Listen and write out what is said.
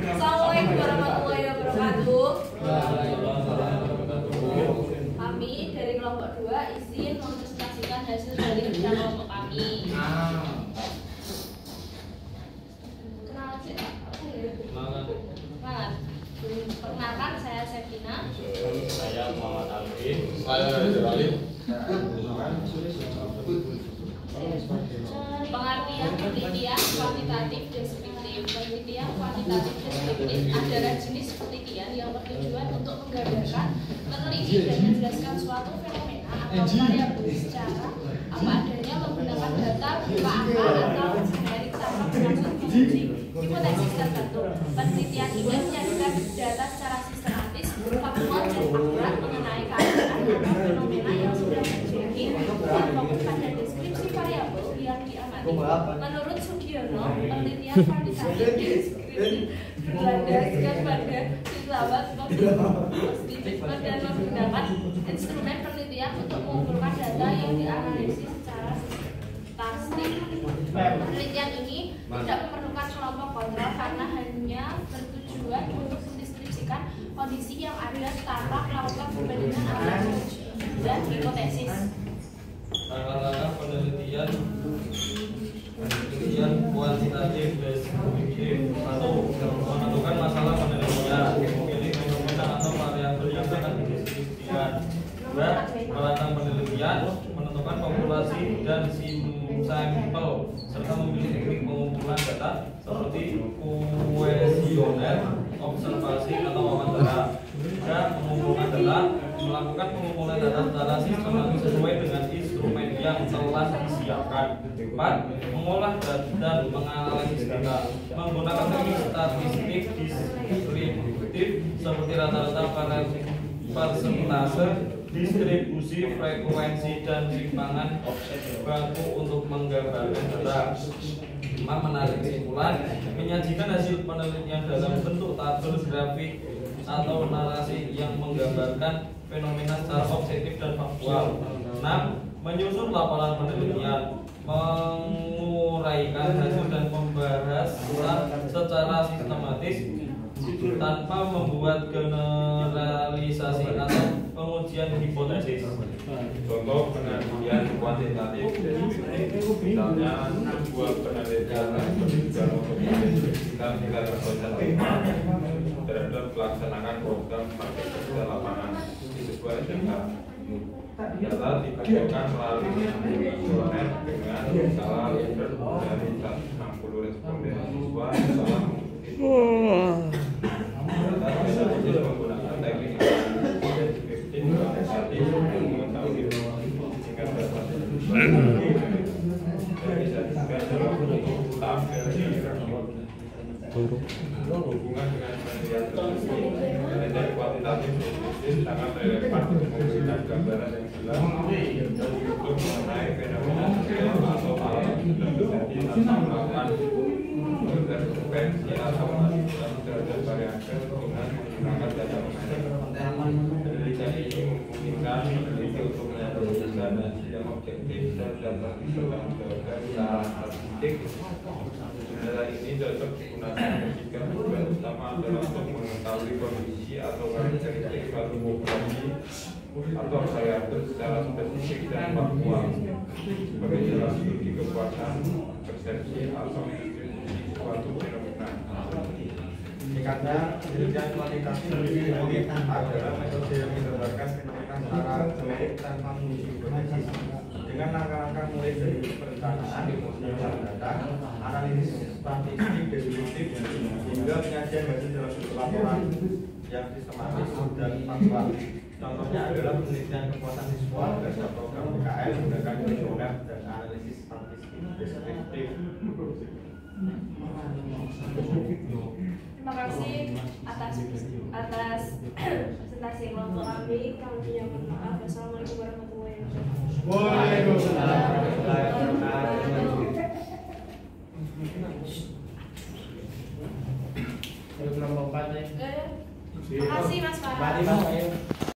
Assalamualaikum warahmatullahi wabarakatuh. Kami dari kelompok 2 izin mempresentasikan hasil dari kerja kelompok kami. Kenalan sih, Kenalan. Perkenalkan, saya Septina. Saya Muhammad Alvin. Saya Jeralin. Pengertian penelitian kuantitatif deskriptif. Penelitian kuantitatif deskriptif adalah jenis penelitian yang bertujuan untuk menggambarkan, meneliti dan menjelaskan suatu fenomena atau variabel secara apa adanya menggunakan data berupa angka atau generik tanpa bermaksud hipotesis tertentu. Penelitian ini menyajikan data secara sistematis, faktual dan akurat mengenai keadaan atau fenomena yang sudah terjadi dan fokus pada deskripsi variabel yang diamati. Menurut Sugiono, penelitian kuantitatif deskriptif berlandaskan pada filsafat positivisme dan menggunakan instrumen penelitian untuk mengumpulkan data yang dianalisis secara sistematik. Penelitian ini tidak memerlukan kelompok kontrol karena hanya bertujuan untuk mendeskripsikan kondisi yang ada tanpa melakukan perbandingan antara dan hipotesis. Langkah-langkah penelitian kuantitatif deskriptif. 1. Menentukan masalah penelitian, memilih fenomena atau variabel yang akan dideskripsikan. 2. Merancang penelitian, menentukan populasi dan sampel serta memilih teknik pengumpulan data seperti kuesioner, observasi atau wawancara. 3. Mengumpulkan data, melakukan pengumpulan data secara sistematis sesuai dengan instrumen yang telah disiapkan. 4. Mengolah dan menganalisis data menggunakan teknik statistik deskriptif seperti rata-rata persentase, distribusi, frekuensi, dan simpangan baku untuk menggambarkan data. 5. Menarik kesimpulan, menyajikan hasil penelitian dalam bentuk tabel grafik atau narasi yang menggambarkan fenomena secara objektif dan faktual. 6. Menyusun laporan penelitian, menguraikan hasil dan pembahasan secara sistematis tanpa membuat generalisasi atau pengujian hipotesis. Contoh penelitian kuantitatif deskriptif, misalnya sebuah penelitian yang bertujuan untuk mendeskripsikan tingkat kepesertaan terhadap pelaksanaan program market kerja lapangan di sebuah SMK. Data dibagikan melalui kuesioner dengan skala Likert dari 160 responden siswa dalam data analisis menggunakan teknik deskriptif kuantitatif yang mengetahui tingkat data dan dijadikan dalam bentuk tabel hubungan dengan penelitian tersebut. Penelitian kuantitatif deskriptif sangat relevan untuk memberikan gambaran yang jelas dan utuh mengenai fenomena sosial atau hal yang sudah terjadi tanpa melakukan intervensi atau manipulasi terhadap variabel dengan menggunakan data pemain. Penelitian ini memungkinkan peneliti untuk menyajikan hasil yang objektif dan dapat dipertanggungjawabkan secara statistik. Data ini cocok digunakan ketika tujuan utama adalah untuk mengetahui kondisi atau karakteristik suatu populasi atau variabel secara spesifik dan faktual sebagai cara studi kekuatan, persepsi atau distribusi suatu fenomena. Singkatnya, penelitian kuantitatif adalah metode yang menggambarkan fenomena secara generik tanpa menguji hipotesis dengan langkah-langkah mulai dari perencanaan, pengujian data, analisis statistik, deskriptif, hingga penyajian hasil dalam bentuk laporan yang sistematis dan faktual. Contohnya adalah penelitian kekuatan siswa berdasarkan program PKL menggunakan kuesioner dan analisis statistik deskriptif. Terima kasih atas presentasi kelompok kami. Kami yang bermaaf. Wassalamualaikum warahmatullahi wabarakatuh. Waalaikumsalam. Terima kasih Mas Farah.